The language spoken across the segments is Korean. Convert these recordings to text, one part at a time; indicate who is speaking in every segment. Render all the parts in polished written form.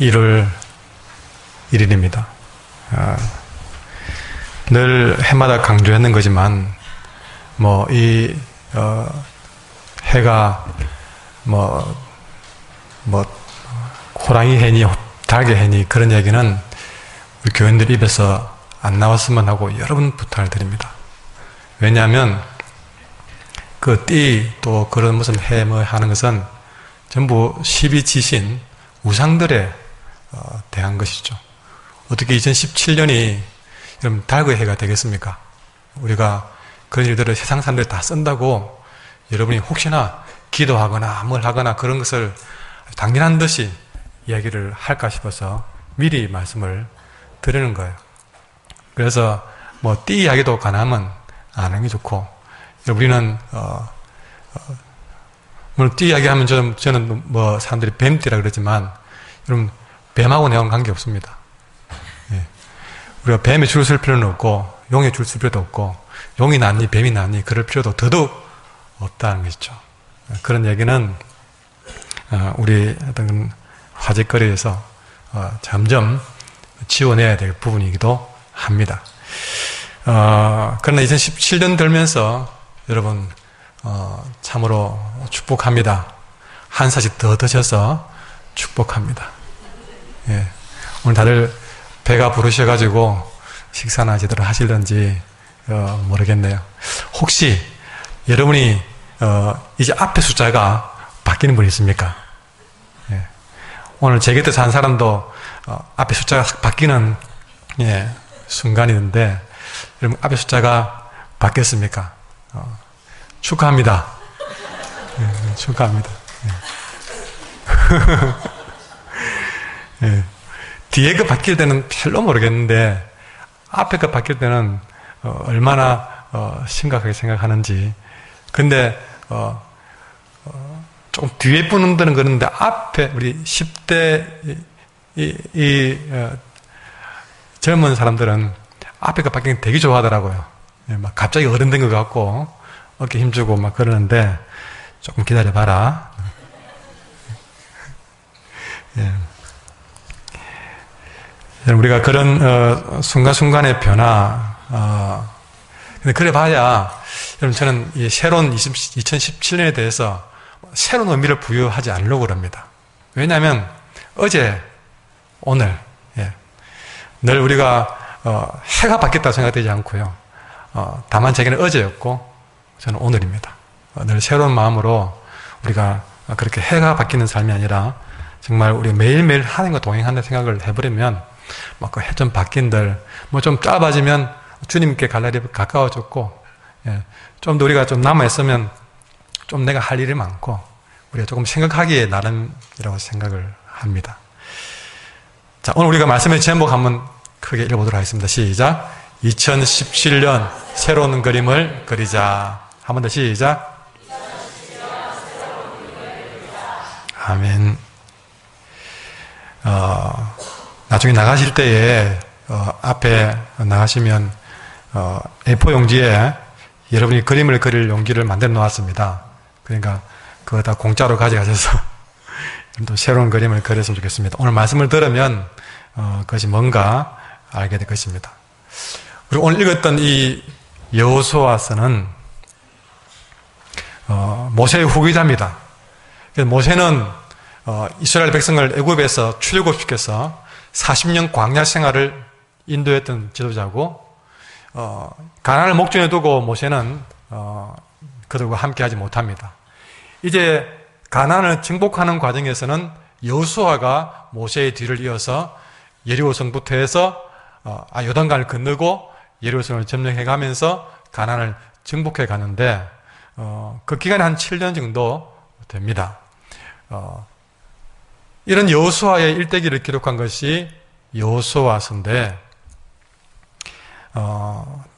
Speaker 1: 1월 1일입니다. 늘 해마다 강조했는 거지만, 해가, 호랑이 해니, 달개 해니, 그런 얘기는 우리 교인들 입에서 안 나왔으면 하고 여러분 부탁을 드립니다. 왜냐하면, 그 띠, 또 그런 무슨 해, 하는 것은 전부 십이 지신 우상들에 대한 것이죠. 어떻게 2017년이 여러분 달의 해가 되겠습니까? 우리가 그런 일들을 세상 사람들이 다 쓴다고 여러분이 혹시나 기도하거나 뭘 하거나 그런 것을 당연한 듯이 이야기를 할까 싶어서 미리 말씀을 드리는 거예요. 그래서 띠 이야기도 가능하면 안 하는 게 좋고, 우리는 물론 띠 이야기하면 저는 사람들이 뱀띠라 그러지만 여러분 뱀하고 내하고는 관계없습니다. 예. 우리가 뱀에 줄 쓸 필요는 없고 용에 줄 쓸 필요도 없고 용이 낫니 뱀이 낫니 그럴 필요도 더더욱 없다는 것이죠. 그런 얘기는 우리 어떤 화제거리에서 점점 지워내야 될 부분이기도 합니다. 그러나 2017년 들면서 여러분 참으로 축복합니다. 한 사씩 더 드셔서 축복합니다. 예. 오늘 다들 배가 부르셔가지고 식사나 제대로 하실런지 모르겠네요. 혹시 여러분이 이제 앞에 숫자가 바뀌는 분이 있습니까? 예. 오늘 제 곁에 한 사람도 앞에 숫자가 바뀌는 순간이 있는데 여러분 앞에 숫자가 바뀌었습니까? 축하합니다. 예, 축하합니다. 예. 예. 뒤에 그 바뀔 때는 별로 모르겠는데 앞에 그 바뀔 때는 얼마나 심각하게 생각하는지. 근데 조금 뒤에 분들은 그런데 앞에 우리 10대 젊은 사람들은 앞에 그 바뀌는 거 되게 좋아하더라고요. 예, 막 갑자기 어른 된 것 같고 어깨 힘주고 막 그러는데 조금 기다려봐라. 예. 우리가 그런 순간순간의 변화, 근데 그래 봐야 여러분 저는 이 새로운 2017년에 대해서 새로운 의미를 부여하지 않으려고 합니다. 왜냐하면 어제, 오늘, 늘 우리가 해가 바뀌었다고 생각되지 않고요. 다만 제게는 어제였고 저는 오늘입니다. 늘 새로운 마음으로 우리가 그렇게 해가 바뀌는 삶이 아니라 정말 우리 매일매일 하나님과 동행한다는 생각을 해버리면 그 해 좀 바뀐들 좀 짧아지면 주님께 갈 날이 가까워졌고, 좀 더 우리가 좀 남아있으면 좀 내가 할 일이 많고 우리가 조금 생각하기에 나름이라고 생각을 합니다. 자, 오늘 우리가 말씀의 제목 한번 크게 읽어보도록 하겠습니다. 시작. 2017년 새로운 그림을 그리자. 한 번 더 시작. 아멘. 나중에 나가실 때에 앞에 나가시면 A4 용지에 여러분이 그림을 그릴 용기를 만들어 놓았습니다. 그러니까 그거 다 공짜로 가져가셔서 또 새로운 그림을 그렸으면 좋겠습니다. 오늘 말씀을 들으면 그것이 뭔가 알게 될 것입니다. 우리 오늘 읽었던 이 여호수아서는 모세의 후기자입니다. 모세는 이스라엘 백성을 애굽에서 출애굽시켜서 40년 광야 생활을 인도했던 지도자고, 가나안을 목전에 두고 모세는 그들과 함께하지 못합니다. 이제 가나안을 정복하는 과정에서는 여호수아가 모세의 뒤를 이어서 여리고성부터 해서 요단강을 건너고 여리고성을 점령해가면서 가나안을 정복해 가는데 그 기간이 한 7년 정도 됩니다. 이런 여호수아의 일대기를 기록한 것이 여호수아서인데,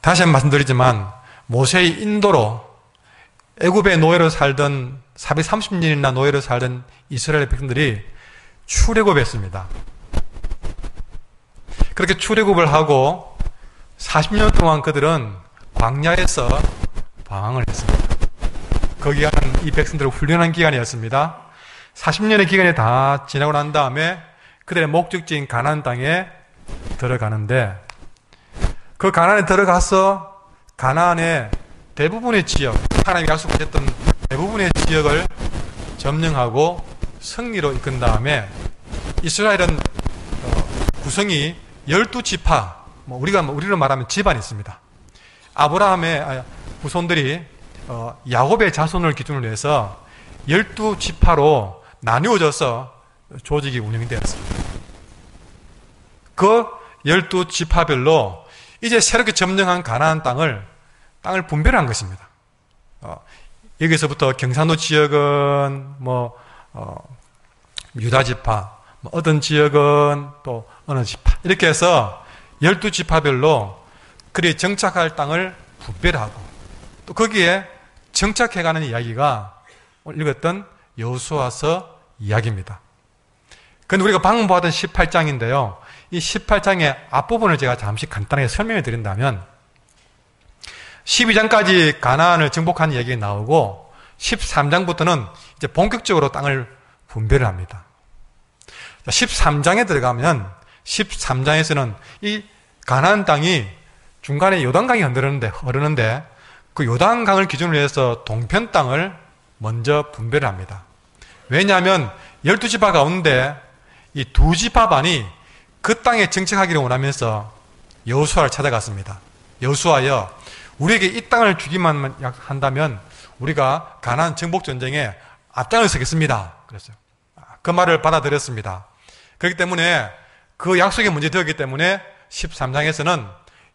Speaker 1: 다시 한번 말씀드리지만 모세의 인도로 애굽의 노예로 살던 430년이나 노예로 살던 이스라엘 백성들이 출애굽했습니다. 그렇게 출애굽을 하고 40년 동안 그들은 광야에서 방황을 했습니다. 그 기간은 이 백성들을 훈련한 기간이었습니다. 40년의 기간이 다 지나고 난 다음에 그들의 목적지인 가나안 땅에 들어가는데, 그 가나안에 들어가서 가나안의 대부분의 지역, 하나님이 약속하셨던 대부분의 지역을 점령하고 승리로 이끈 다음에 이스라엘은 구성이 12지파, 우리로 말하면 집안이 있습니다. 아브라함의 후손들이 야곱의 자손을 기준으로 해서 12지파로 나누어져서 조직이 운영이 되었습니다. 그 12지파별로 이제 새롭게 점령한 가나안 땅을 분별한 것입니다. 여기서부터 경상도 지역은 유다지파, 어떤 지역은 또 어느 지파, 이렇게 해서 12지파별로 그리 정착할 땅을 분별하고 또 거기에 정착해가는 이야기가 오늘 읽었던 여호수아서 이야기입니다. 그런데 우리가 방금 보았던 18장인데요. 이 18장의 앞부분을 제가 잠시 간단하게 설명해 드린다면 12장까지 가나안을 정복한 이야기가 나오고 13장부터는 이제 본격적으로 땅을 분별을 합니다. 13장에 들어가면 13장에서는 이 가나안 땅이 중간에 요단강이 흐르는데 그 요단강을 기준으로 해서 동편 땅을 먼저 분별을 합니다. 왜냐하면 12지파 가운데 이 2지파 반이 그 땅에 정착하기를 원하면서 여호수아를 찾아갔습니다. 여호수아여, 우리에게 이 땅을 주기만 한다면 우리가 가나안 정복 전쟁에 앞장을 서겠습니다. 그랬어요. 그 말을 받아들였습니다. 그렇기 때문에 그 약속이 문제 되었기 때문에 13장에서는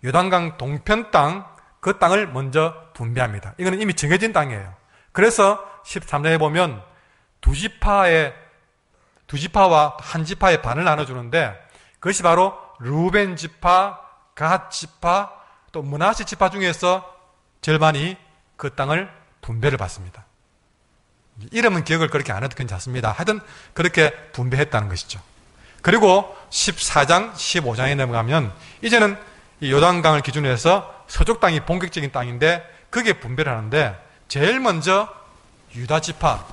Speaker 1: 요단강 동편 땅, 그 땅을 먼저 분배합니다. 이거는 이미 정해진 땅이에요. 그래서 13장에 보면 2지파와 한 지파의 반을 나눠주는데 그것이 바로 르우벤 지파, 갓 지파, 또 므낫세 지파 중에서 절반이 그 땅을 분배를 받습니다. 이름은 기억을 그렇게 안 해도 괜찮습니다. 하여튼 그렇게 분배했다는 것이죠. 그리고 14장, 15장에 넘어가면 이제는 이 요단강을 기준으로 해서 서쪽 땅이 본격적인 땅인데 거기에 분배를 하는데 제일 먼저 유다 지파,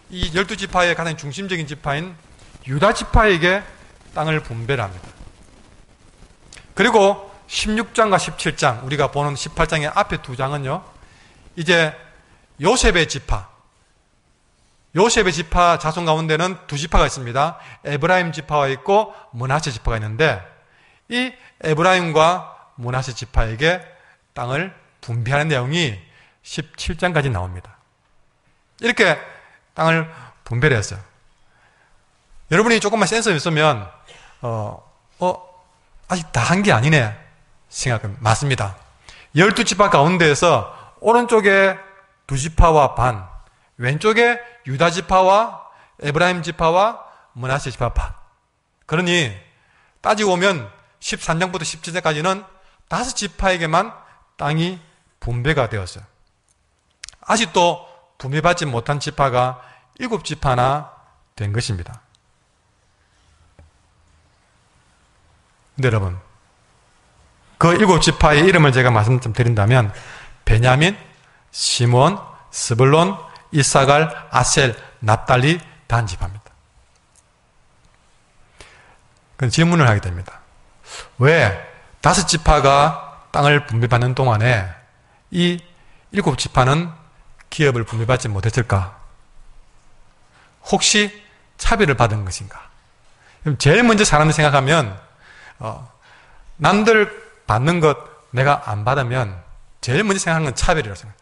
Speaker 1: 이 12지파의 가장 중심적인 지파인 유다 지파에게 땅을 분배를 합니다. 그리고 16장과 17장, 우리가 보는 18장의 앞에 두 장은요, 이제 요셉의 지파 자손 가운데는 2지파가 있습니다. 에브라임 지파가 있고 므낫세 지파가 있는데 이 에브라임과 므낫세 지파에게 땅을 분배하는 내용이 17장까지 나옵니다. 이렇게 땅을 분배를 했어요. 여러분이 조금만 센스 있으면 아직 다 한 게 아니네 생각은 맞습니다. 12지파 가운데에서 오른쪽에 2지파와 반, 왼쪽에 유다지파와 에브라임 지파와 므낫세 지파 반. 그러니 따지고 보면 13장부터 17장까지는 5지파에게만 땅이 분배가 되었어요. 아직도 분배받지 못한 지파가 7지파나 된 것입니다. 근데 여러분, 그 7지파의 이름을 제가 말씀 좀 드린다면 베냐민, 시몬, 스불론, 이사갈, 아셀, 납달리, 단 지파입니다. 그럼 질문을 하게 됩니다. 왜 5지파가 땅을 분배받는 동안에 이 7지파는 기업을 분배받지 못했을까? 혹시 차별을 받은 것인가? 제일 먼저 사람들이 생각하면 남들 받는 것 내가 안 받으면 제일 먼저 생각하는 건 차별이라고 생각해요.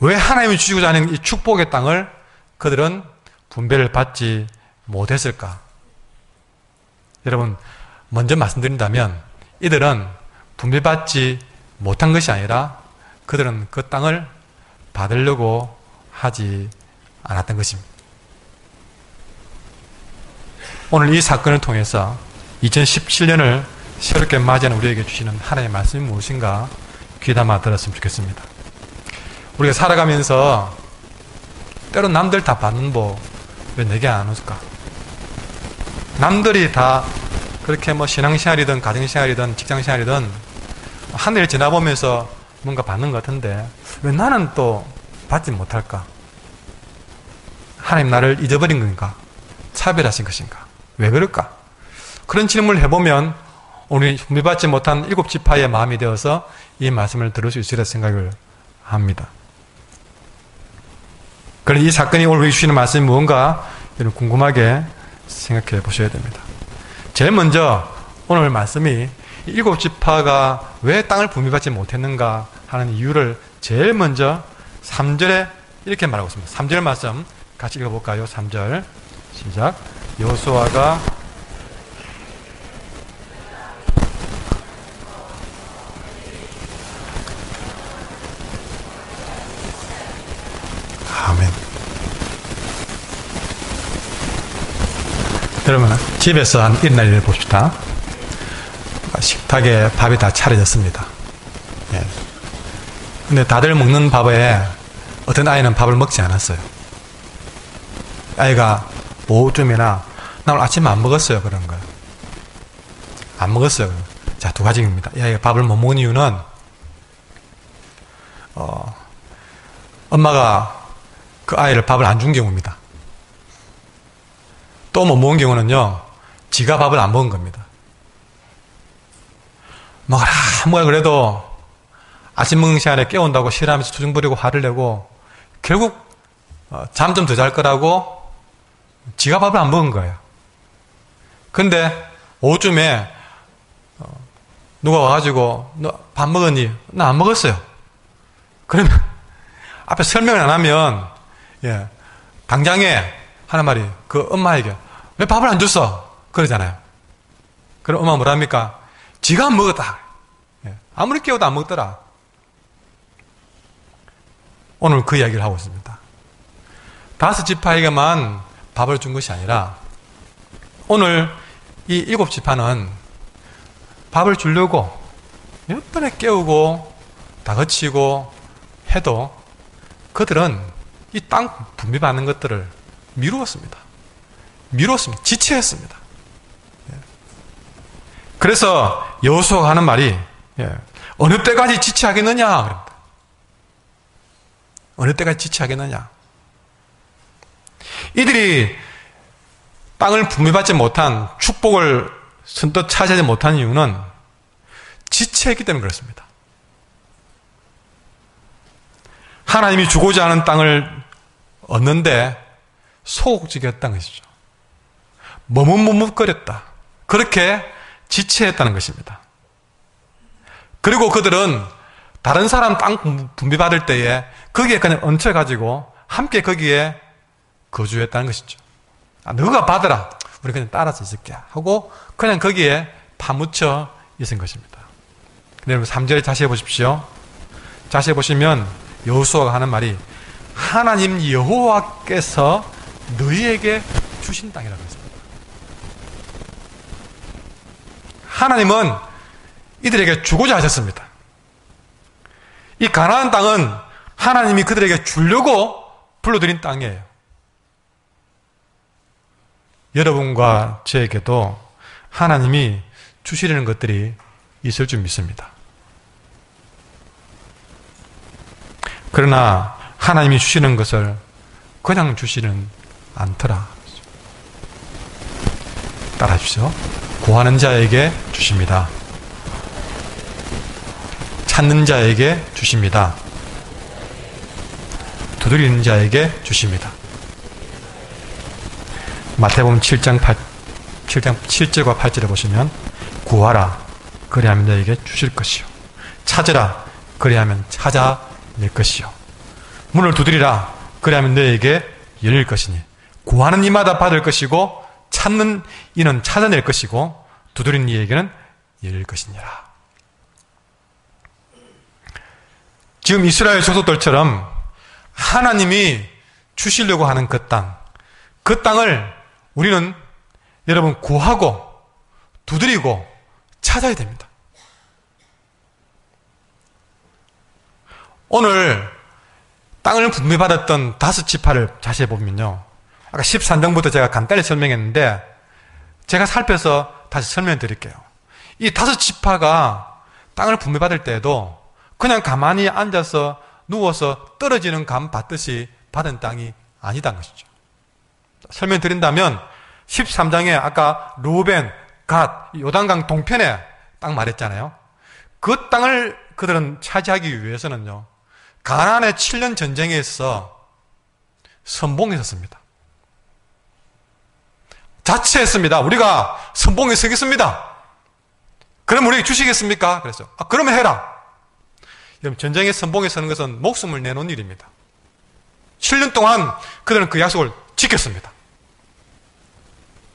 Speaker 1: 왜 하나님이 주시고자 하는 이 축복의 땅을 그들은 분배를 받지 못했을까? 여러분, 먼저 말씀드린다면 이들은 분배받지 못한 것이 아니라 그들은 그 땅을 받으려고 하지 않았던 것입니다. 오늘 이 사건을 통해서 2017년을 새롭게 맞이하는 우리에게 주시는 하나님의 말씀이 무엇인가 귀담아 들었으면 좋겠습니다. 우리가 살아가면서 때론 남들 다 받는 법 왜 내게 안 올까? 남들이 다 그렇게 신앙생활이든 가정생활이든 직장생활이든 한 해를 지나보면서 뭔가 받는 것 같은데 왜 나는 또 받지 못할까? 하나님 나를 잊어버린 건가? 차별하신 것인가? 왜 그럴까? 그런 질문을 해보면 우리 분배받지 못한 7지파의 마음이 되어서 이 말씀을 들을 수 있으리라 생각을 합니다. 그래서 이 사건이 오늘 우리 주시는 말씀이 무언가 여러분 궁금하게 생각해 보셔야 됩니다. 제일 먼저 오늘 말씀이 7지파가 왜 땅을 분배받지 못했는가 하는 이유를 제일 먼저 3절에 이렇게 말하고 있습니다. 3절 말씀 같이 읽어볼까요? 3절 시작. 여호수아가 아멘. 여러분 집에서 한 일날 일을 봅시다. 식탁에 밥이 다 차려졌습니다. 예. 근데 다들 먹는 밥에 어떤 아이는 밥을 먹지 않았어요. 아이가 오후쯤이나 나 오늘 아침에 안 먹었어요. 그런 거예요. 안 먹었어요. 자, 두 가지입니다. 이 아이가 밥을 못 먹은 이유는 엄마가 그 아이를 밥을 안 준 경우입니다. 또 못 먹은 경우는요, 지가 밥을 안 먹은 겁니다. 먹어라 그래도 아침 먹는 시간에 깨운다고 싫어하면서 투정 부리고 화를 내고 결국 잠 좀 더 잘 거라고 지가 밥을 안 먹은 거예요. 근데 오후쯤에 누가 와가지고 너 밥 먹었니? 나 안 먹었어요. 그러면 앞에 설명을 안 하면 당장에 하는 말이 그 엄마에게 왜 밥을 안 줬어? 그러잖아요. 그럼 엄마 뭐라 합니까? 지가 안 먹었다. 아무리 깨워도 안 먹더라. 오늘 그 이야기를 하고 있습니다. 5지파에게만 밥을 준 것이 아니라 오늘 이 7지파는 밥을 주려고 몇 번에 깨우고 다그치고 해도 그들은 이 땅 분배받는 것들을 미루었습니다. 지체했습니다. 그래서 여호수아가 하는 말이 어느 때까지 지체하겠느냐 그럽니다. 어느 때까지 지체하겠느냐. 이들이 땅을 분배받지 못한 축복을 선뜻 차지하지 못한 이유는 지체했기 때문에 그렇습니다. 하나님이 주고자 하는 땅을 얻는데 소극적이었다는 것이죠. 머뭇머뭇거렸다. 그렇게 지체했다는 것입니다. 그리고 그들은 다른 사람 땅 분배받을 때에 거기에 그냥 얹혀가지고 함께 거기에 거주했다는 것이죠. 너가 받으라. 우리 그냥 따라서 있을게. 하고 그냥 거기에 파묻혀 있은 것입니다. 여러분 3절에 자세히 보십시오. 자세히 보시면 여호수아가 하는 말이 하나님 여호와께서 너희에게 주신 땅이라고 했습니다. 하나님은 이들에게 주고자 하셨습니다. 이 가나안 땅은 하나님이 그들에게 주려고 불러들인 땅이에요. 여러분과 저에게도 하나님이 주시려는 것들이 있을 줄 믿습니다. 그러나 하나님이 주시는 것을 그냥 주시는 않더라. 따라하십시오. 구하는 자에게 주십니다. 찾는 자에게 주십니다. 두드리는 자에게 주십니다. 마태복음 7장 7절과 8절에 보시면 구하라 그리하면 너에게 주실 것이요 찾으라 그리하면 찾아낼 것이요 문을 두드리라 그리하면 너에게 열릴 것이니 구하는 이마다 받을 것이고 찾는 이는 찾아낼 것이고 두드리는 이에게는 열릴 것이니라. 지금 이스라엘 족속들처럼 하나님이 주시려고 하는 그 땅을 우리는 여러분 구하고 두드리고 찾아야 됩니다. 오늘 땅을 분배받았던 5지파를 자세히 보면요. 아까 13장부터 제가 간단히 설명했는데 제가 살펴서 다시 설명해 드릴게요. 이 5지파가 땅을 분배받을 때에도 그냥 가만히 앉아서 누워서 떨어지는 감 받듯이 받은 땅이 아니다는 것이죠. 설명드린다면 13장에 아까 루벤, 갓, 요단강 동편에 딱 말했잖아요. 그 땅을 그들은 차지하기 위해서는요, 가나안의 7년 전쟁에서 선봉했었습니다. 자처했습니다. 우리가 선봉에 서겠습니다. 그럼 우리에게 주시겠습니까? 그래서 그러면 해라. 여러분, 전쟁의 선봉에 서는 것은 목숨을 내놓은 일입니다. 7년 동안 그들은 그 약속을 지켰습니다.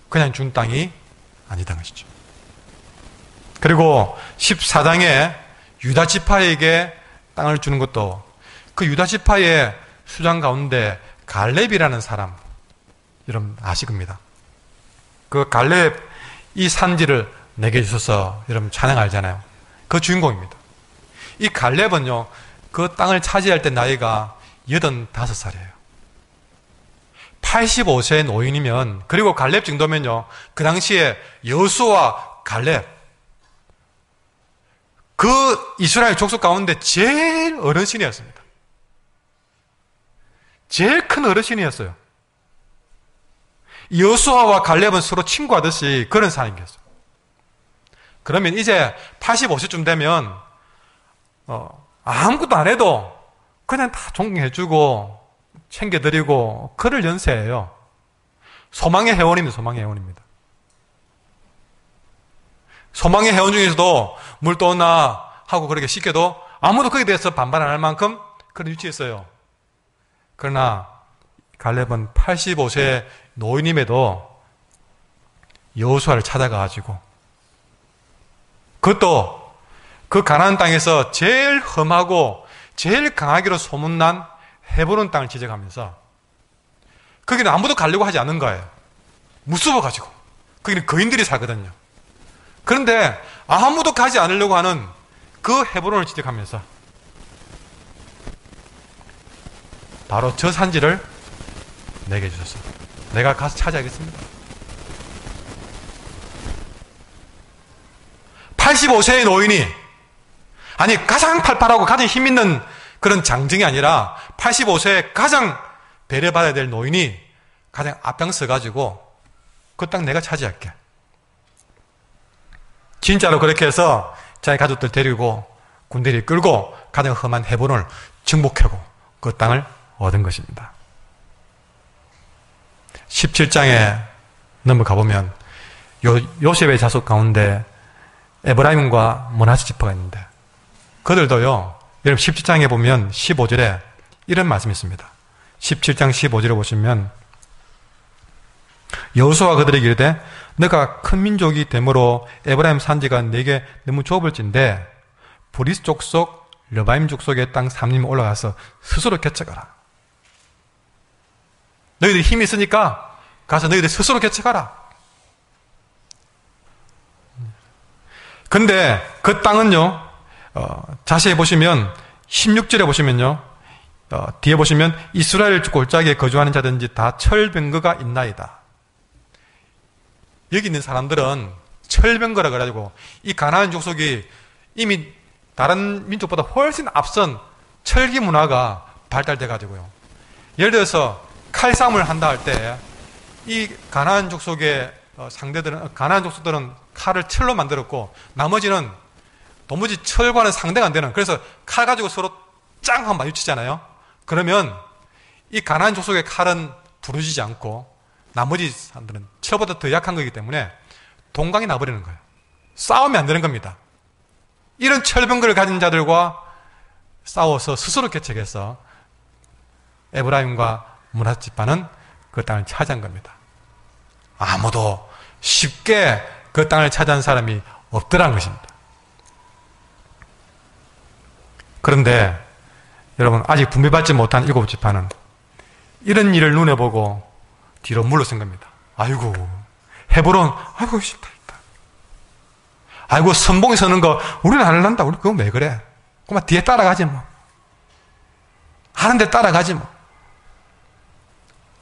Speaker 1: 그냥 준 땅이 아니던 것이죠. 그리고 14장에 유다 지파에게 땅을 주는 것도 그 유다 지파의 수장 가운데 갈렙이라는 사람, 여러분 아실 겁니다. 그 갈렙 이 산지를 내게 주셔서 여러분 찬양 알잖아요. 그 주인공입니다. 이 갈렙은요, 그 땅을 차지할 때 나이가 85살이에요. 85세의 노인이면, 그리고 갈렙 정도면요, 그 당시에 여수와 갈렙, 그 이스라엘 족속 가운데 제일 어르신이었습니다. 제일 큰 어르신이었어요. 여수아와 갈렙은 서로 친구하듯이 그런 사람이었어요. 그러면 이제 85세쯤 되면 아무것도 안 해도 그냥 다 존경해주고 챙겨드리고 그럴 연세예요. 소망의 회원입니다. 소망의 회원입니다. 소망의 회원 중에서도 물 떠오나 하고 그렇게 시켜도 아무도 거기에 대해서 반발 안 할 만큼 그런 위치였어요. 그러나 갈렙은 85세 노인임에도 여호수아를 찾아가가지고, 그것도 그 가나안 땅에서 제일 험하고 제일 강하기로 소문난 헤브론 땅을 지적하면서, 거기는 아무도 가려고 하지 않은 거예요. 무서워가지고. 거기는 거인들이 살거든요. 그런데 아무도 가지 않으려고 하는 그 헤브론을 지적하면서 바로 저 산지를 내게 주셔서 내가 가서 차지하겠습니다. 85세의 노인이, 아니 가장 팔팔하고 가장 힘있는 그런 장정이 아니라 85세에 가장 배려받아야 될 노인이 가장 앞장서가지고 그 땅 내가 차지할게. 진짜로 그렇게 해서 자기 가족들 데리고 군대를 끌고 가장 험한 헤브론을 정복하고 그 땅을 얻은 것입니다. 17장에 넘어가 보면 요셉의 자손 가운데 에브라임과 므낫세 지파가 있는데, 그들도요, 여러분 17장에 보면 15절에 이런 말씀이 있습니다. 17장 15절에 보시면 여호수아가 그들에게 이르되 너가 큰 민족이 되므로 에브라임 산지가 내게 너무 좁을진데 브리스 족속 르바임 족속의 땅 삼림 올라가서 스스로 개척하라. 너희들 힘이 있으니까 가서 너희들 스스로 개척하라. 근데 그 땅은요, 자세히 보시면 16절에 보시면요, 뒤에 보시면 이스라엘 골짜기에 거주하는 자든지 다 철병거가 있나이다. 여기 있는 사람들은 철병거라 그래가지고 이 가나안 족속이 이미 다른 민족보다 훨씬 앞선 철기 문화가 발달돼가지고요, 예를 들어서 칼싸움을 한다 할 때 이 가나안 족속의 가나안 족속들은 칼을 철로 만들었고 나머지는 도무지 철과는 상대가 안 되는, 그래서 칼 가지고 서로 짱 한번 마주치잖아요. 그러면 이 가나안 족속의 칼은 부러지지 않고 나머지 사람들은 철보다 더 약한 거기 때문에 동강이 나버리는 거예요. 싸우면 안 되는 겁니다. 이런 철병거를 가진 자들과 싸워서 스스로 개척해서 에브라임과 므낫세 지파는 그 땅을 차지한 겁니다. 아무도 쉽게 그 땅을 차지한 사람이 없더라는 것입니다. 그런데 여러분, 아직 분배받지 못한 7 지파는 이런 일을 눈에 보고 뒤로 물러선 겁니다. 아이고, 헤브론, 아이고, 싫다. 아이고, 선봉에 서는 거 우리는 안 한다. 우리 그건 왜 그래? 그만 뒤에 따라가지 뭐. 하는데 따라가지 뭐.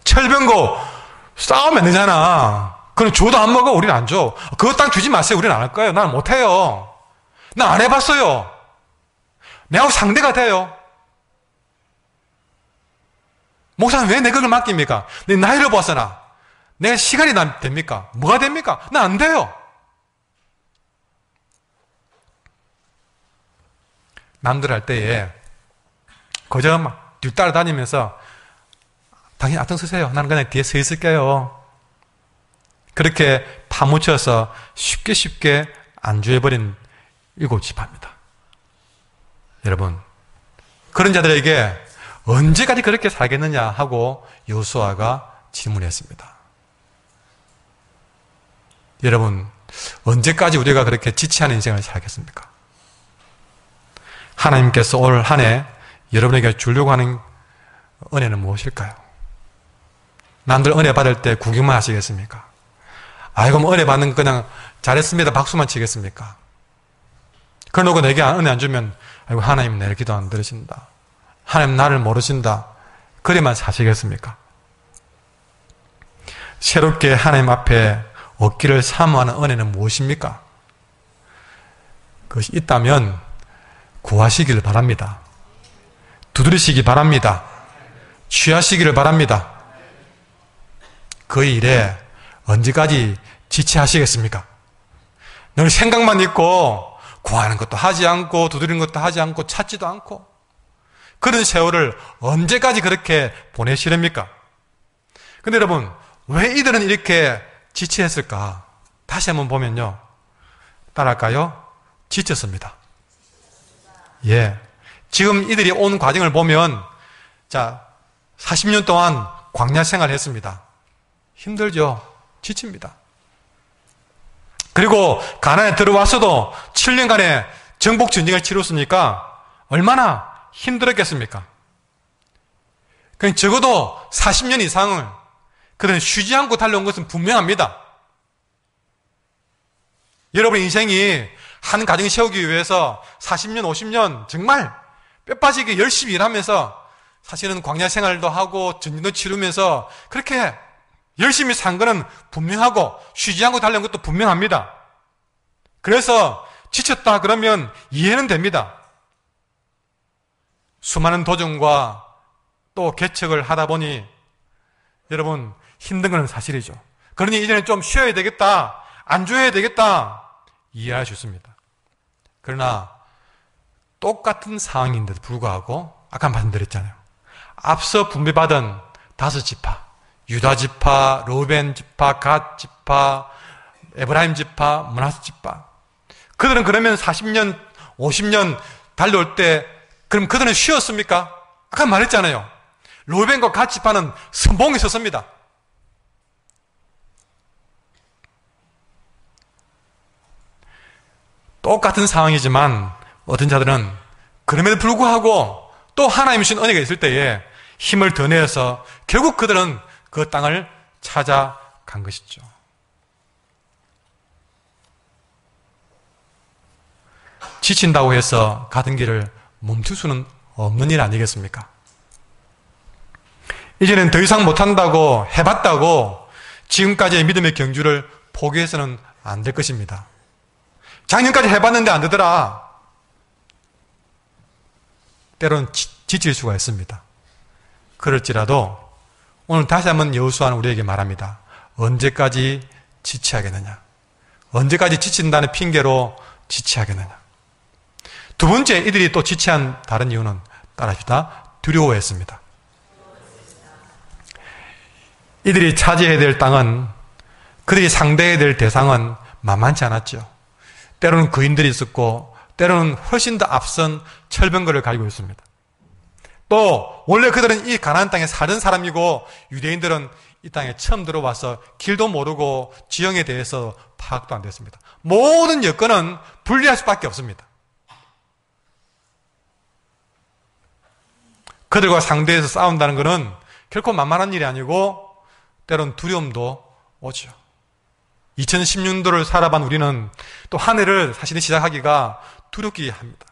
Speaker 1: 철병거 싸우면 안 되잖아. 그럼 줘도 안 먹어. 우리는 안 줘. 그거 땅 주지 마세요. 우리는 안 할 거예요. 나는 못 해요. 나 안 해봤어요. 내하고 상대가 돼요. 목사는 왜 내 그걸 맡깁니까? 내 나이를 봤어, 나. 내가 시간이 됩니까? 뭐가 됩니까? 나 안 돼요. 남들 할 때에 그저 막 뒤따라다니면서 당신 앞장 서세요. 나는 그냥 뒤에 서 있을게요. 그렇게 파묻혀서 쉽게 안주해버린 7지파입니다. 여러분, 그런 자들에게 언제까지 그렇게 살겠느냐 하고 여호수아가 질문했습니다. 여러분, 언제까지 우리가 그렇게 지체하는 인생을 살겠습니까? 하나님께서 올 한 해 여러분에게 주려고 하는 은혜는 무엇일까요? 남들 은혜 받을 때 구경만 하시겠습니까? 아이고, 뭐 은혜 받는 거 그냥 잘했습니다 박수만 치겠습니까? 그러고 내게 은혜 안 주면 아이고, 하나님 내 기도 안 들으신다, 하나님 나를 모르신다, 그래만 사시겠습니까? 새롭게 하나님 앞에 얻기를 사모하는 은혜는 무엇입니까? 그것이 있다면 구하시기를 바랍니다. 두드리시기 바랍니다. 취하시기를 바랍니다. 그 일에 언제까지 지체하시겠습니까? 늘 생각만 있고 구하는 것도 하지 않고 두드리는 것도 하지 않고 찾지도 않고 그런 세월을 언제까지 그렇게 보내시렵니까? 근데 여러분, 왜 이들은 이렇게 지체했을까? 다시 한번 보면요, 따라할까요? 지쳤습니다. 예. 지금 이들이 온 과정을 보면, 자, 40년 동안 광야 생활을 했습니다. 힘들죠? 지칩니다. 그리고 가나안에 들어와서도 7년간의 정복 전쟁을 치렀으니까 얼마나 힘들었겠습니까? 그냥 적어도 40년 이상을 그들은 쉬지 않고 달려온 것은 분명합니다. 여러분의 인생이 한 가정 세우기 위해서 40년, 50년 정말 뼈 빠지게 열심히 일하면서 사실은 광야 생활도 하고 전쟁도 치르면서 그렇게 열심히 산 거는 분명하고 쉬지 않고 달려온 것도 분명합니다. 그래서 지쳤다 그러면 이해는 됩니다. 수많은 도전과 또 개척을 하다 보니 여러분 힘든 건 사실이죠. 그러니 이제는 좀 쉬어야 되겠다, 안주해야 되겠다, 이해할 수 있습니다. 그러나 똑같은 상황인데도 불구하고 아까 말씀드렸잖아요. 앞서 분배받은 5지파, 유다 지파, 르우벤 지파, 갓 지파, 에브라임 지파, 므낫세 지파, 그들은 그러면 40년, 50년 달려올 때 그럼 그들은 쉬었습니까? 아까 말했잖아요. 르우벤과 갓 지파는 선봉에 섰습니다. 똑같은 상황이지만 어떤 자들은 그럼에도 불구하고 또 하나님이 주신 은혜가 있을 때에 힘을 더 내어서 결국 그들은 그 땅을 찾아간 것이죠. 지친다고 해서 가던 길을 멈출 수는 없는 일 아니겠습니까? 이제는 더 이상 못한다고 해봤다고 지금까지의 믿음의 경주를 포기해서는 안 될 것입니다. 작년까지 해봤는데 안 되더라. 때로는 지칠 수가 있습니다. 그럴지라도 오늘 다시 한번 여호수아는 우리에게 말합니다. 언제까지 지체하겠느냐? 언제까지 지친다는 핑계로 지체하겠느냐? 두 번째, 이들이 또 지체한 다른 이유는 따라합시다. 두려워했습니다. 이들이 차지해야 될 땅은, 그들이 상대해야 될 대상은 만만치 않았죠. 때로는 거인들이 있었고 때로는 훨씬 더 앞선 철병거를 가지고 있습니다. 또 원래 그들은 이 가나안 땅에 사는 사람이고 유대인들은 이 땅에 처음 들어와서 길도 모르고 지형에 대해서 파악도 안 됐습니다. 모든 여건은 불리할 수밖에 없습니다. 그들과 상대해서 싸운다는 것은 결코 만만한 일이 아니고 때로는 두려움도 오죠. 2016년도를 살아본 우리는 또 한 해를 사실은 시작하기가 두렵게 합니다.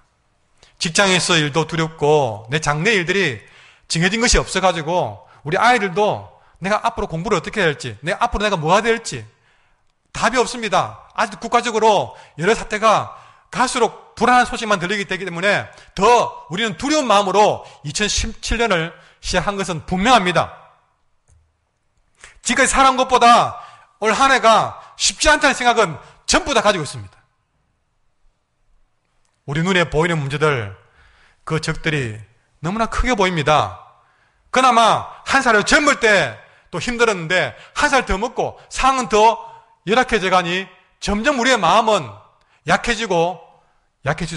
Speaker 1: 직장에서 일도 두렵고 내 장래 일들이 정해진 것이 없어가지고 우리 아이들도 내가 앞으로 공부를 어떻게 해야 할지, 내가 앞으로 내가 뭐가 될지 답이 없습니다. 아직 국가적으로 여러 사태가 갈수록 불안한 소식만 들리기 때문에 더 우리는 두려운 마음으로 2017년을 시작한 것은 분명합니다. 지금까지 살아온 것보다 올 한 해가 쉽지 않다는 생각은 전부 다 가지고 있습니다. 우리 눈에 보이는 문제들, 그 적들이 너무나 크게 보입니다. 그나마 한 살을 젊을 때 또 힘들었는데 한 살 더 먹고 상은 더 열악해져 가니 점점 우리의 마음은 약해질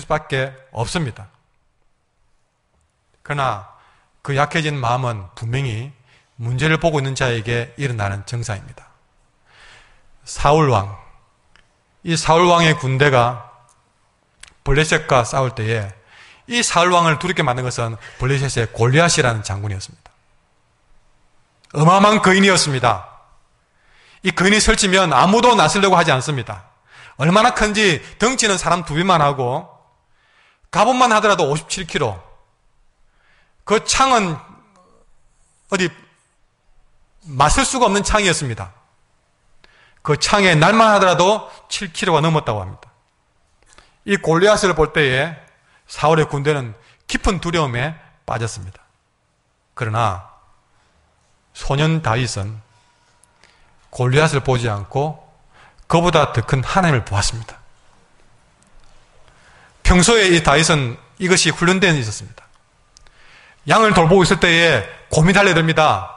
Speaker 1: 수밖에 없습니다. 그러나 그 약해진 마음은 분명히 문제를 보고 있는 자에게 일어나는 증상입니다. 사울왕, 이 사울왕의 군대가 블레셋과 싸울 때에 이 사울왕을 두렵게 만든 것은 블레셋의 골리앗이라는 장군이었습니다. 어마어마한 거인이었습니다. 이 거인이 설치면 아무도 나서려고 하지 않습니다. 얼마나 큰지 덩치는 사람 2배만 하고 갑옷만 하더라도 57kg. 그 창은 어디 맞설 수가 없는 창이었습니다. 그 창에 날만 하더라도 7kg가 넘었다고 합니다. 이 골리앗을 볼 때에 사울의 군대는 깊은 두려움에 빠졌습니다. 그러나 소년 다윗은 골리앗을 보지 않고 그보다 더 큰 하나님을 보았습니다. 평소에 이 다윗은 이것이 훈련된 있었습니다. 양을 돌보고 있을 때에 곰이 달려듭니다.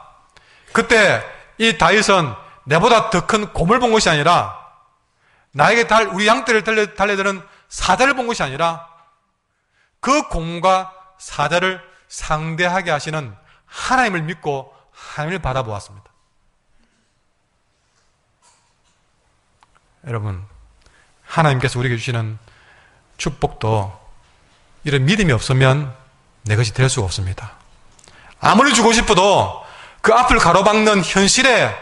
Speaker 1: 그때 이 다윗은 내보다 더 큰 곰을 본 것이 아니라 나에게 우리 양떼를 달려드는 사자를 본 것이 아니라 그 곰과 사자를 상대하게 하시는 하나님을 믿고 하나님을 바라보았습니다. 여러분, 하나님께서 우리에게 주시는 축복도 이런 믿음이 없으면 내 것이 될 수가 없습니다. 아무리 주고 싶어도 그 앞을 가로막는 현실에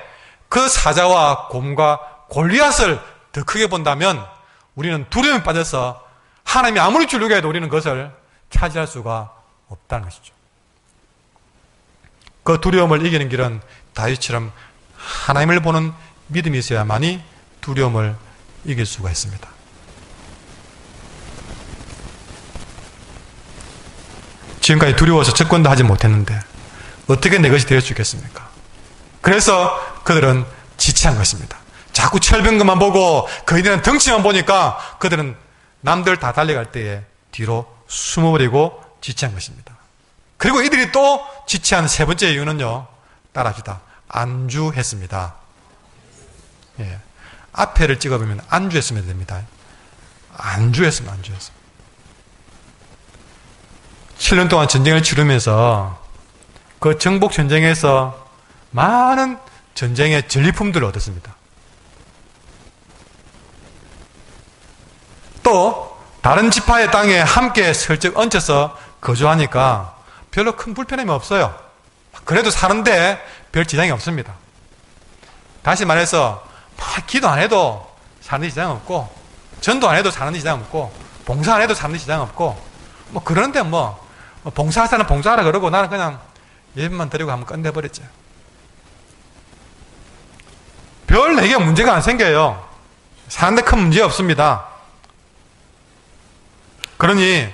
Speaker 1: 그 사자와 곰과 골리앗을 더 크게 본다면 우리는 두려움에 빠져서 하나님이 아무리 주려고 해도 우리는 그것을 차지할 수가 없다는 것이죠. 그 두려움을 이기는 길은 다윗처럼 하나님을 보는 믿음이 있어야만이 두려움을 이길 수가 있습니다. 지금까지 두려워서 접근도 하지 못했는데 어떻게 내 것이 될 수 있겠습니까? 그래서 그들은 지체한 것입니다. 자꾸 철병 것만 보고 그들은 덩치만 보니까 그들은 남들 다 달려갈 때에 뒤로 숨어버리고 지체한 것입니다. 그리고 이들이 또 지체한 세 번째 이유는요, 따라합시다. 안주했습니다. 예. 앞에를 찍어보면 안주했으면 됩니다. 안주했으면. 7년 동안 전쟁을 치르면서 그 정복 전쟁에서 많은 전쟁의 전리품들을 얻었습니다. 또 다른 지파의 땅에 함께 슬쩍 얹혀서 거주하니까 별로 큰 불편함이 없어요. 그래도 사는데 별 지장이 없습니다. 다시 말해서 기도 안 해도 사는 데 지장 없고, 전도 안 해도 사는 데 지장 없고, 봉사 안 해도 사는 데 지장 없고, 그런데 봉사할 사람 봉사하라 그러고 나는 그냥 예배만 드리고 한번 끝내버렸죠. 별 내게 문제가 안 생겨요. 사는데 큰 문제 없습니다. 그러니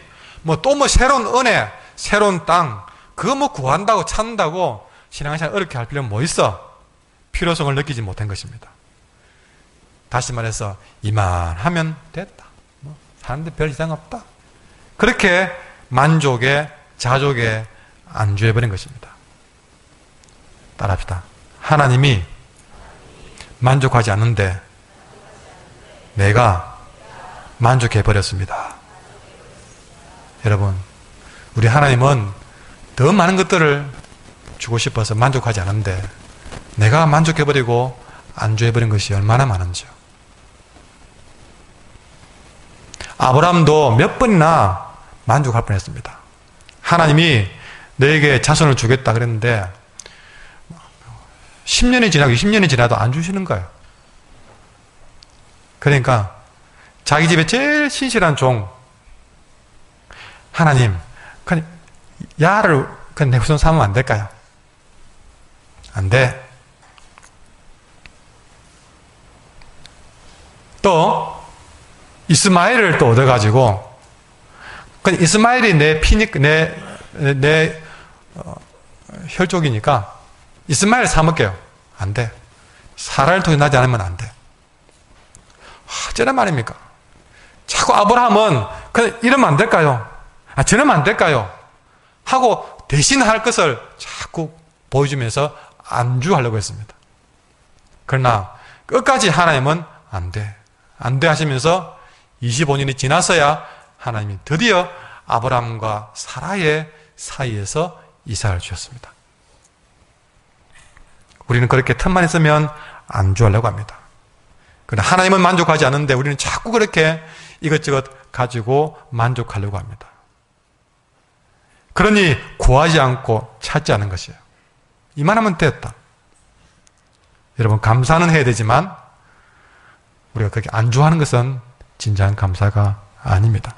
Speaker 1: 또 새로운 은혜, 새로운 땅, 그거 구한다고 찾는다고 신앙생활 어렵게 할 필요는 뭐 있어? 필요성을 느끼지 못한 것입니다. 다시 말해서 이만하면 됐다. 사는데 별 이상 없다. 그렇게 만족에, 자족에 안주해버린 것입니다. 따라합시다. 하나님이 만족하지 않는데 내가 만족해버렸습니다. 여러분, 우리 하나님은 더 많은 것들을 주고 싶어서 만족하지 않은데 내가 만족해버리고 안주해버린 것이 얼마나 많은지요. 아브라함도 몇 번이나 만족할 뻔했습니다. 하나님이 너에게 자손을 주겠다 그랬는데 10년이 지나고 20년이 지나도 안 주시는 거예요. 그러니까 자기 집에 제일 신실한 종, 하나님, 그냥 야를 그냥 내 후손 삼으면 안 될까요? 안 돼. 또 이스마엘을 또 얻어가지고, 이스마엘이 내 혈족이니까 이스마엘 사먹게요. 안 돼. 사라를 통해 나지 않으면 안 돼. 어쩌란 말입니까? 자꾸 아브라함은 그냥 이러면 안 될까요? 저러면 안 될까요? 하고 대신 할 것을 자꾸 보여주면서 안주하려고 했습니다. 그러나 끝까지 하나님은 안 돼. 안 돼 하시면서 25년이 지나서야 하나님이 드디어 아브라함과 사라의 사이에서 이삭을 주셨습니다. 우리는 그렇게 틈만 있으면 안주하려고 합니다. 그러나 하나님은 만족하지 않는데 우리는 자꾸 그렇게 이것저것 가지고 만족하려고 합니다. 그러니 구하지 않고 찾지 않은 것이에요. 이만하면 됐다. 여러분, 감사는 해야 되지만 우리가 그렇게 안주하는 것은 진정한 감사가 아닙니다.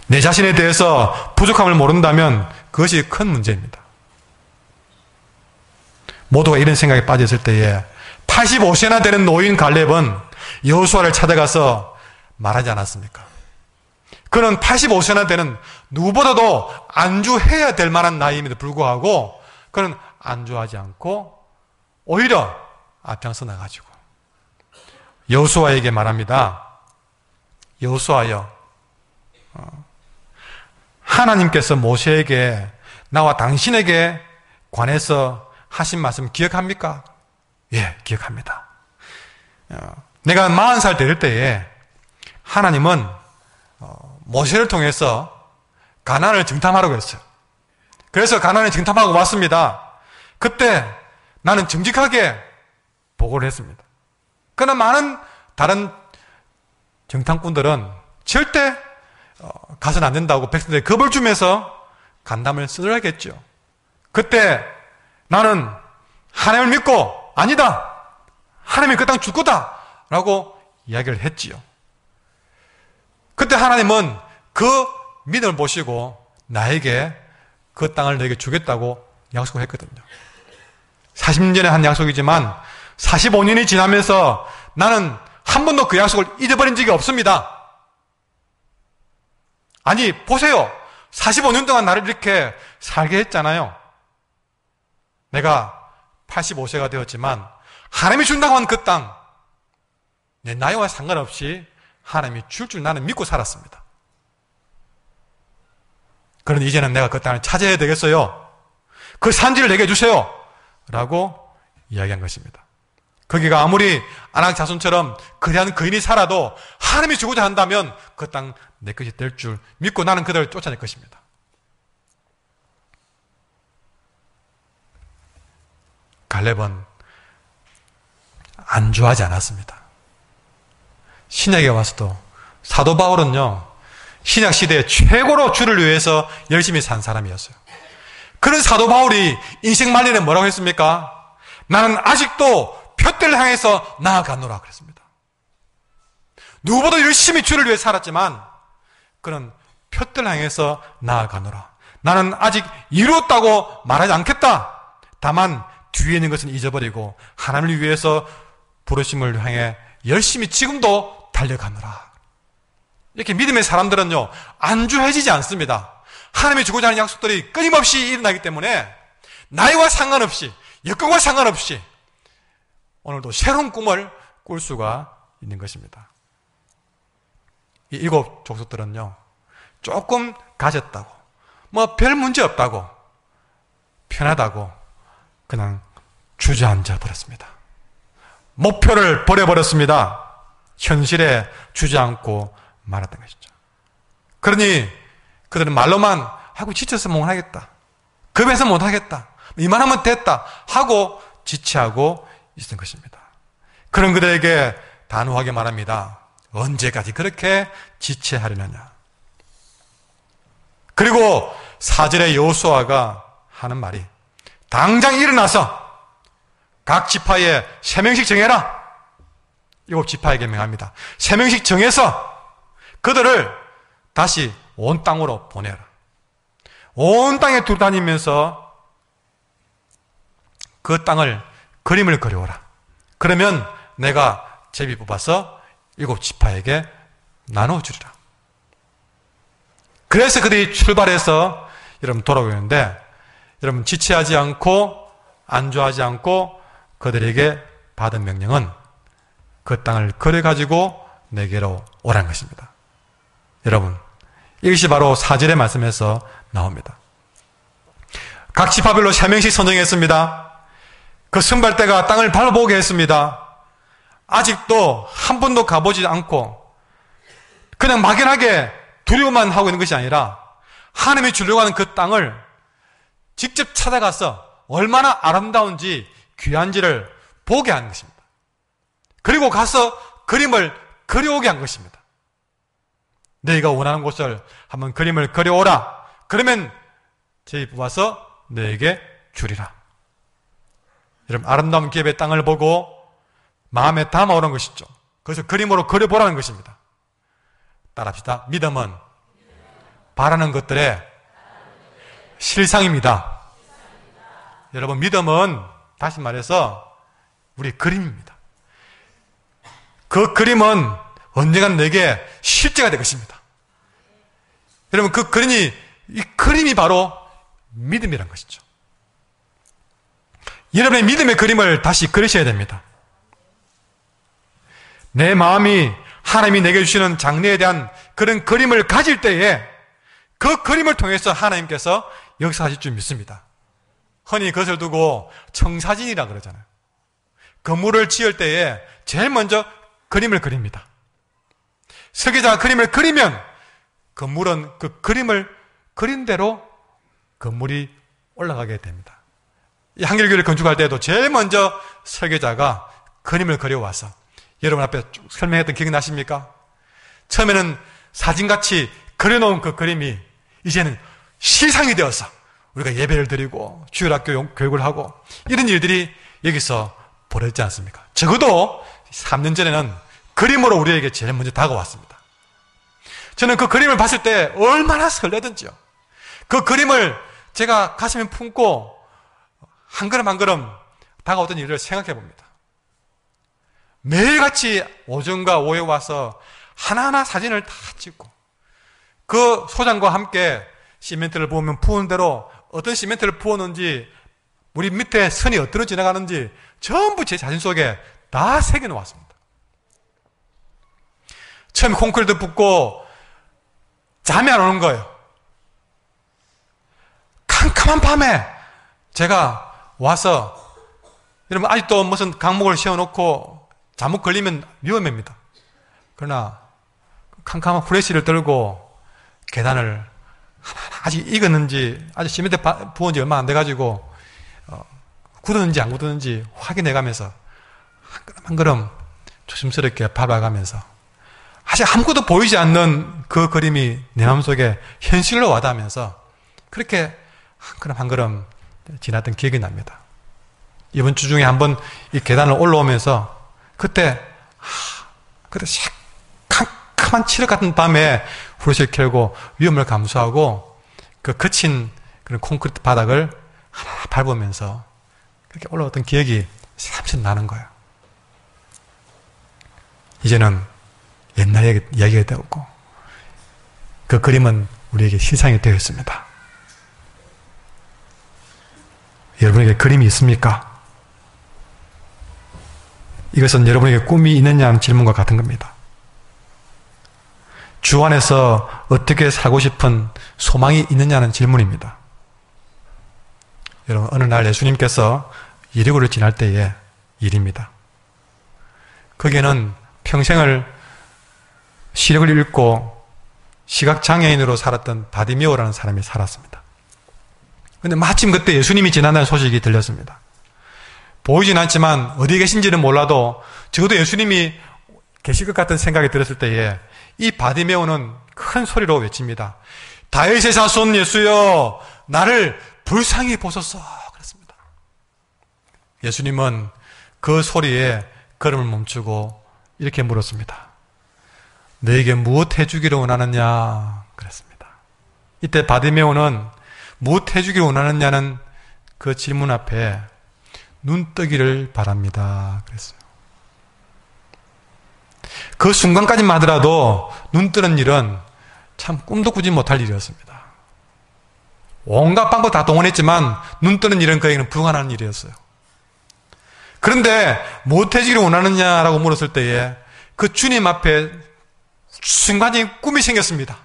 Speaker 1: 내 자신에 대해서 부족함을 모른다면 그것이 큰 문제입니다. 모두가 이런 생각에 빠졌을 때에 85세나 되는 노인 갈렙은 여호수아를 찾아가서 말하지 않았습니까? 그는 85세나 되는 누구보다도 안주해야 될 만한 나이임에도 불구하고 그는 안주하지 않고 오히려 앞장서 나가지고 여호수아에게 말합니다. 여호수아여, 하나님께서 모세에게 나와 당신에게 관해서 하신 말씀 기억합니까? 예, 기억합니다. 내가 40살 될 때에 하나님은 모세를 통해서 가나안을 정탐하라고 했어요. 그래서 가나안을 정탐하고 왔습니다. 그때 나는 정직하게 보고를 했습니다. 그러나 많은 다른 정탐꾼들은 절대 가서는 안 된다고 백성들에게 겁을 주면서 간담을 쓰더라겠죠. 그때 나는 하나님을 믿고 아니다, 하나님이 그 땅 줄 거다 라고 이야기를 했지요. 그때 하나님은 그 믿음을 보시고 나에게 그 땅을 너에게 주겠다고 약속을 했거든요. 40년에 한 약속이지만 45년이 지나면서 나는 한 번도 그 약속을 잊어버린 적이 없습니다. 아니, 보세요. 45년 동안 나를 이렇게 살게 했잖아요. 내가 85세가 되었지만 하나님이 준다고 한 그 땅, 내 나이와 상관없이 하나님이 줄 줄 나는 믿고 살았습니다. 그런데 이제는 내가 그 땅을 찾아야 되겠어요. 그 산지를 내게 주세요 라고 이야기한 것입니다. 거기가 아무리 아낙 자손처럼 거대한 거인이 살아도 하나님이 주고자 한다면 그 땅 내 것이 될 줄 믿고 나는 그들을 쫓아낼 것입니다. 갈렙은 안주하지 않았습니다. 신약에 와서도 사도 바울은요, 신약 시대에 최고로 주를 위해서 열심히 산 사람이었어요. 그런 사도 바울이 인생 말년에 뭐라고 했습니까? 나는 아직도 표대를 향해서 나아가노라 그랬습니다. 누구보다 열심히 주를 위해 살았지만 그는 표대를 향해서 나아가노라. 나는 아직 이루었다고 말하지 않겠다. 다만 뒤에 있는 것은 잊어버리고 하나님을 위해서 부르심을 향해 열심히 지금도 달려가노라. 이렇게 믿음의 사람들은요, 안주해지지 않습니다. 하나님이 주고자 하는 약속들이 끊임없이 일어나기 때문에 나이와 상관없이, 여건과 상관없이 오늘도 새로운 꿈을 꿀 수가 있는 것입니다. 이 7 족속들은요, 조금 가졌다고, 뭐 별 문제 없다고, 편하다고 그냥 주저앉아 버렸습니다. 목표를 버려버렸습니다. 현실에 주저앉고 말았던 것이죠. 그러니 그들은 말로만 하고 지쳐서 못하겠다, 급해서 못하겠다, 이만하면 됐다 하고 지체하고 있었던 것입니다. 그런 그들에게 단호하게 말합니다. 언제까지 그렇게 지체하려느냐. 그리고 4절에 여호수아가 하는 말이, 당장 일어나서 각 지파에 3명씩 정해라. 7 지파에게 명합니다. 3명씩 정해서 그들을 다시 온 땅으로 보내라. 온 땅에 돌아다니면서 그 땅을 그림을 그려오라. 그러면 내가 제비 뽑아서 7 지파에게 나눠주리라. 그래서 그들이 출발해서 여러분 돌아오는데, 여러분 지체하지 않고 안주하지 않고 그들에게 받은 명령은 그 땅을 거래가지고 내게로 오라는 것입니다. 여러분, 이것이 바로 4절의 말씀에서 나옵니다. 각 지파별로 3명씩 선정했습니다. 그 선발대가 땅을 밟아보게 했습니다. 아직도 한 번도 가보지 않고 그냥 막연하게 두려워만 하고 있는 것이 아니라 하나님이 주려고 하는 그 땅을 직접 찾아가서 얼마나 아름다운지 귀한지를 보게 한 것입니다. 그리고 가서 그림을 그려오게 한 것입니다. 너희가 원하는 곳을 한번 그림을 그려오라. 그러면 저희 뽑아서 너에게 주리라. 여러분, 아름다운 기업의 땅을 보고 마음에 담아오는 것이죠. 그래서 그림으로 그려보라는 것입니다. 따라합시다. 믿음은 바라는 것들의 실상입니다. 여러분, 믿음은 다시 말해서 우리 그림입니다. 그 그림은 언젠간 내게 실제가 될 것입니다. 여러분, 이 그림이 바로 믿음이란 것이죠. 여러분의 믿음의 그림을 다시 그리셔야 됩니다. 내 마음이 하나님이 내게 주시는 장래에 대한 그런 그림을 가질 때에 그 그림을 통해서 하나님께서 역사하실 줄 믿습니다. 흔히 그것을 두고 청사진이라 그러잖아요. 건물을 지을 때에 제일 먼저 그림을 그립니다. 설계자가 그림을 그리면 건물은 그 그림을 그린 대로 건물이 올라가게 됩니다. 이 한길교회를 건축할 때도 제일 먼저 설계자가 그림을 그려와서 여러분 앞에 쭉 설명했던 기억 나십니까? 처음에는 사진같이 그려놓은 그 그림이 이제는 실상이 되어서 우리가 예배를 드리고 주일학교 교육을 하고 이런 일들이 여기서 벌어지지 않습니까? 적어도 3년 전에는 그림으로 우리에게 제일 먼저 다가왔습니다. 저는 그 그림을 봤을 때 얼마나 설레던지요. 그 그림을 제가 가슴에 품고 한 걸음 한 걸음 다가오던 일을 생각해 봅니다. 매일같이 오전과 오후에 와서 하나하나 사진을 다 찍고 그 소장과 함께 시멘트를 부으면 부은 대로 어떤 시멘트를 부었는지 우리 밑에 선이 어디로 지나가는지 전부 제 자신 속에 다 새겨놓았습니다. 처음에 콘크리트 붓고 잠이 안 오는 거예요. 캄캄한 밤에 제가 와서 여러분 아직도 무슨 강목을 씌워놓고 잘못 걸리면 위험합니다. 그러나 캄캄한 후레쉬를 들고 계단을 아직 익었는지 아직 시멘트 부은 지 얼마 안 돼가지고 굳었는지 안 굳었는지 확인해가면서 한 걸음 한 걸음 조심스럽게 밟아가면서 아직 아무것도 보이지 않는 그 그림이 내 마음속에 현실로 와닿으면서 그렇게 한 걸음 한 걸음 지났던 기억이 납니다. 이번 주 중에 한번 이 계단을 올라오면서 그때 캄캄한 칠흑 같은 밤에 후레쉬를 켜고 위험을 감수하고 그 거친 그런 콘크리트 바닥을 하나 밟으면서 그렇게 올라왔던 기억이 새삼 나는 거예요. 이제는 옛날 이야기가 되었고 그 그림은 우리에게 실상이 되어 있습니다. 여러분에게 그림이 있습니까? 이것은 여러분에게 꿈이 있느냐 하는 질문과 같은 겁니다. 주 안에서 어떻게 살고 싶은 소망이 있느냐는 질문입니다. 여러분, 어느 날 예수님께서 여리고를 지날 때의 일입니다. 거기에는 평생을 시력을 잃고 시각장애인으로 살았던 바디메오라는 사람이 살았습니다. 그런데 마침 그때 예수님이 지난다는 소식이 들렸습니다. 보이진 않지만 어디 계신지는 몰라도 적어도 예수님이 계실 것 같은 생각이 들었을 때에 이 바디메오는 큰 소리로 외칩니다. 다윗의 자손 예수여, 나를 불쌍히 보소서. 그랬습니다. 예수님은 그 소리에 걸음을 멈추고 이렇게 물었습니다. 너에게 무엇 해주기를 원하느냐? 그랬습니다. 이때 바디메오는 무엇 해주기를 원하느냐는 그 질문 앞에 눈 뜨기를 바랍니다. 그랬어요. 그 순간까지만 하더라도 눈 뜨는 일은 참 꿈도 꾸지 못할 일이었습니다. 온갖 방법 다 동원했지만 눈 뜨는 일은 그에게는 불가능한 일이었어요. 그런데 못해지기를 원하느냐라고 물었을 때에 그 주님 앞에 순간적인 꿈이 생겼습니다.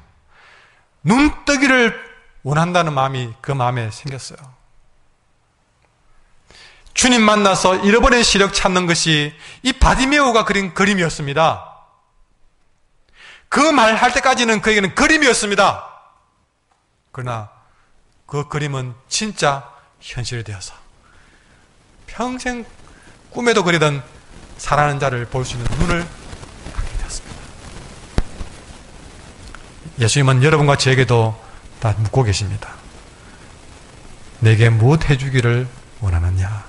Speaker 1: 눈뜨기를 원한다는 마음이 그 마음에 생겼어요. 주님 만나서 잃어버린 시력 찾는 것이 이 바디메오가 그린 그림이었습니다. 그 말 할 때까지는 그에게는 그림이었습니다. 그러나 그 그림은 진짜 현실이 되어서 평생 꿈에도 그리던 사랑하는 자를 볼 수 있는 눈을 갖게 되었습니다. 예수님은 여러분과 저에게도 다 묻고 계십니다. 내게 무엇 해주기를 원하느냐?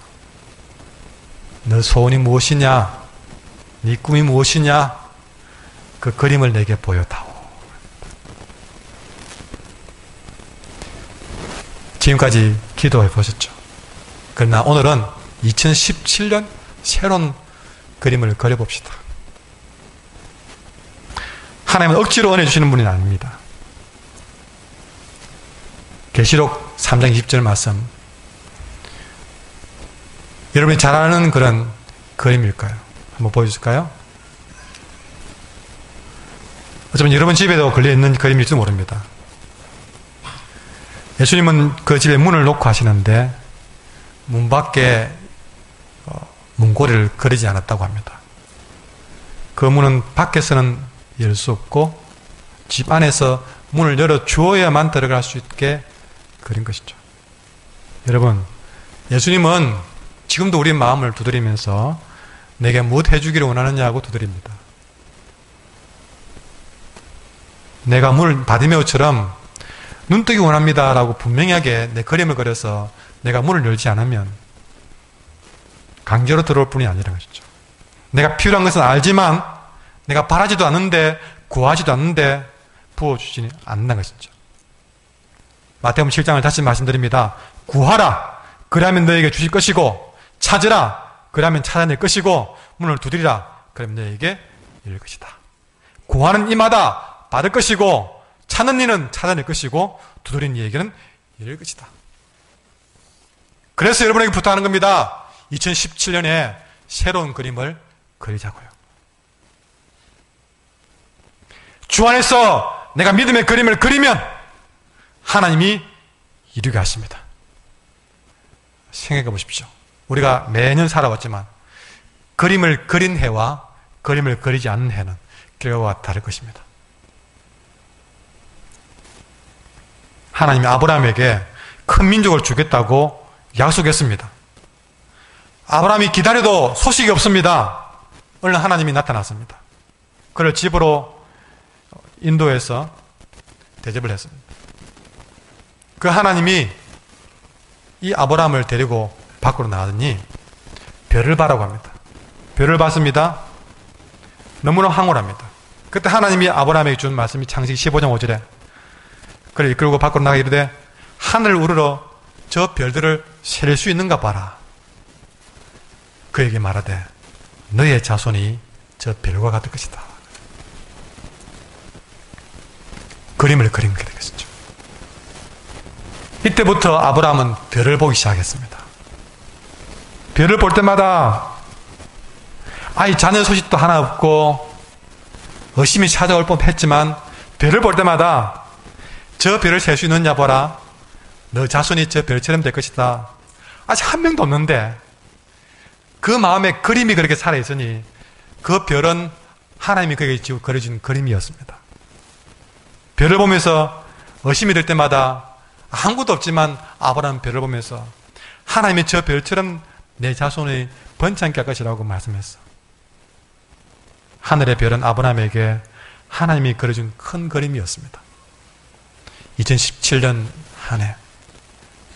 Speaker 1: 너 소원이 무엇이냐? 네 꿈이 무엇이냐? 그 그림을 내게 보여다오. 지금까지 기도해 보셨죠? 그러나 오늘은 2017년 새로운 그림을 그려봅시다. 하나님은 억지로 은혜 주시는 분이 아닙니다. 계시록 3장 20절 말씀, 여러분이 잘 아는 그런 그림일까요? 한번 보여주실까요? 어쩌면 여러분 집에도 걸려있는 그림일지도 모릅니다. 예수님은 그 집에 문을 놓고 하시는데 문 밖에 문고리를 그리지 않았다고 합니다. 그 문은 밖에서는 열 수 없고 집 안에서 문을 열어 주어야만 들어갈 수 있게 그린 것이죠. 여러분, 예수님은 지금도 우리 마음을 두드리면서 내게 무엇 해주기를 원하느냐고 두드립니다. 내가 문을 바디메오처럼 눈뜨기 원합니다 라고 분명하게 내 그림을 그려서 내가 문을 열지 않으면 강제로 들어올 뿐이 아니라 것이죠. 내가 필요한 것은 알지만 내가 바라지도 않는데 구하지도 않는데 부어주지 않는 것이죠. 마태복음 7장을 다시 말씀드립니다. 구하라 그러면 너에게 주실 것이고 찾으라 그러면 찾아낼 것이고 문을 두드리라 그러면 너에게 열릴 것이다. 구하는 이마다 받을 것이고 찾는 이는 찾아낼 것이고 두드리는 이에게는 열릴 것이다. 그래서 여러분에게 부탁하는 겁니다. 2017년에 새로운 그림을 그리자고요. 주 안에서 내가 믿음의 그림을 그리면 하나님이 이루게 하십니다. 생각해 보십시오. 우리가 매년 살아왔지만 그림을 그린 해와 그림을 그리지 않는 해는 결과가 다를 것입니다. 하나님이 아브라함에게 큰 민족을 주겠다고 약속했습니다. 아브라함이 기다려도 소식이 없습니다. 얼른 하나님이 나타났습니다. 그를 집으로 인도해서 대접을 했습니다. 그 하나님이 이 아브라함을 데리고 밖으로 나가더니 별을 봐라고 합니다. 별을 봤습니다. 너무나 황홀합니다. 그때 하나님이 아브라함에게 준 말씀이 창세기 15장 5절에 그를 이끌고 밖으로 나가 이르되 하늘을 우러러 저 별들을 셀 수 있는가 봐라. 그에게 말하되 너의 자손이 저 별과 같을 것이다. 그림을 그린 게 되겠죠. 이때부터 아브라함은 별을 보기 시작했습니다. 별을 볼 때마다 아이 자녀 소식도 하나 없고 의심이 찾아올 뻔했지만 별을 볼 때마다 저 별을 셀 수 있느냐 보라. 너 자손이 저 별처럼 될 것이다. 아직 한 명도 없는데 그 마음에 그림이 그렇게 살아있으니 그 별은 하나님이 그에게 그려준 그림이었습니다. 별을 보면서 의심이 될 때마다 아무것도 없지만 아브라함은 별을 보면서 하나님이 저 별처럼 내 자손이 번창케 할 것이라고 말씀했어. 하늘의 별은 아브라함에게 하나님이 그려준 큰 그림이었습니다. 2017년 한 해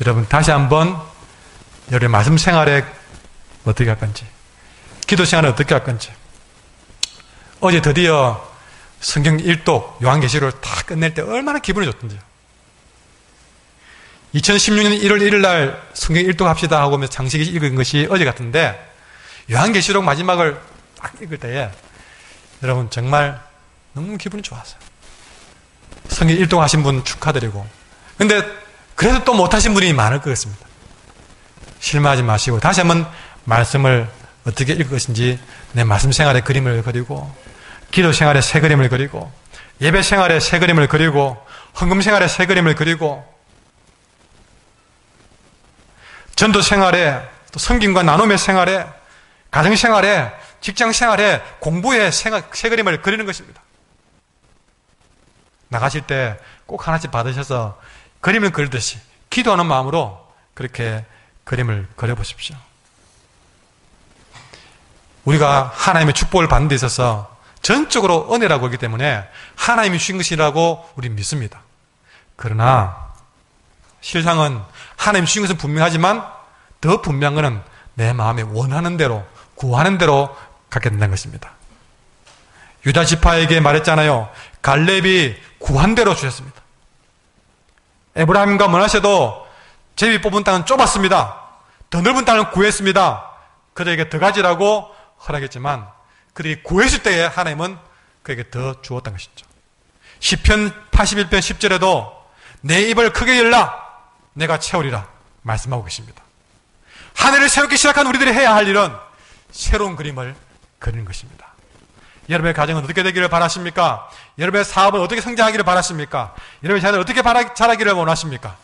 Speaker 1: 여러분 다시 한번 여러분의 말씀 생활에 어떻게 할 건지 기도 생활에 어떻게 할 건지 어제 드디어 성경 1독 요한계시록을 다 끝낼 때 얼마나 기분이 좋던지요. 2016년 1월 1일 날 성경 1독 합시다 하고 장식이 읽은 것이 어제 같은데 요한계시록 마지막을 딱 읽을 때에 여러분 정말 너무 기분이 좋았어요. 성경 1독 하신 분 축하드리고 근데 그래도 또 못하신 분이 많을 것 같습니다. 실망하지 마시고 다시 한번 말씀을 어떻게 읽을 것인지 내 말씀 생활의 그림을 그리고, 기도 생활의 새 그림을 그리고, 예배 생활의 새 그림을 그리고, 헌금 생활의 새 그림을 그리고, 전도 생활에, 또 섬김과 나눔의 생활에, 가정 생활에, 직장 생활에, 공부의 새 그림을 그리는 것입니다. 나가실 때 꼭 하나씩 받으셔서 그림을 그리듯이 기도하는 마음으로 그렇게 그림을 그려보십시오. 우리가 하나님의 축복을 받는 데 있어서 전적으로 은혜라고 하기 때문에 하나님이 주신 것이라고 우리는 믿습니다. 그러나 실상은 하나님이 주신 것은 분명하지만 더 분명한 것은 내 마음에 원하는 대로, 구하는 대로 갖게 된다는 것입니다. 유다 지파에게 말했잖아요. 갈렙이 구한 대로 주셨습니다. 에브라임과 므낫세도 제비 뽑은 땅은 좁았습니다. 더 넓은 땅을 구했습니다. 그들에게 더 가지라고 허락했지만 그들이 구했을 때에 하나님은 그에게 더 주었던 것이죠. 시편 81편 10절에도 내 입을 크게 열라 내가 채우리라 말씀하고 계십니다. 하늘을 새롭게 시작한 우리들이 해야 할 일은 새로운 그림을 그리는 것입니다. 여러분의 가정은 어떻게 되기를 바라십니까? 여러분의 사업은 어떻게 성장하기를 바라십니까? 여러분의 자녀는 어떻게 자라기를 원하십니까?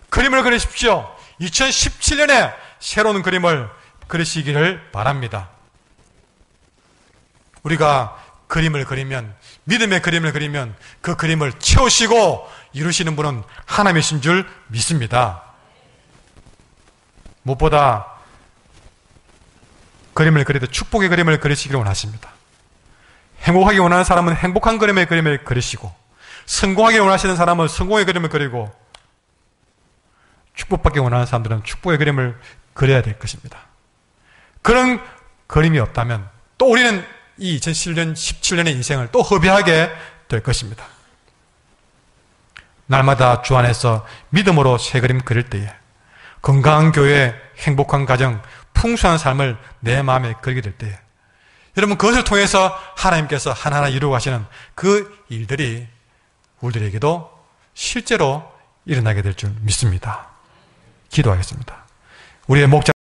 Speaker 1: 그림을 그리십시오. 2017년에 새로운 그림을 그리시기를 바랍니다. 우리가 그림을 그리면, 믿음의 그림을 그리면 그 그림을 채우시고 이루시는 분은 하나님이신 줄 믿습니다. 무엇보다 그림을 그리듯 축복의 그림을 그리시기를 원하십니다. 행복하게 원하는 사람은 행복한 그림의 그림을 그리시고, 성공하게 원하시는 사람은 성공의 그림을 그리고, 축복받기 원하는 사람들은 축복의 그림을 그려야 될 것입니다. 그런 그림이 없다면 또 우리는 이 2017년의 인생을 또 허비하게 될 것입니다. 날마다 주 안에서 믿음으로 새 그림 그릴 때에 건강한 교회, 행복한 가정, 풍성한 삶을 내 마음에 그리게 될 때에 여러분 그것을 통해서 하나님께서 하나하나 이루어 가시는 그 일들이 우리들에게도 실제로 일어나게 될 줄 믿습니다. 기도하겠습니다. 우리의 목자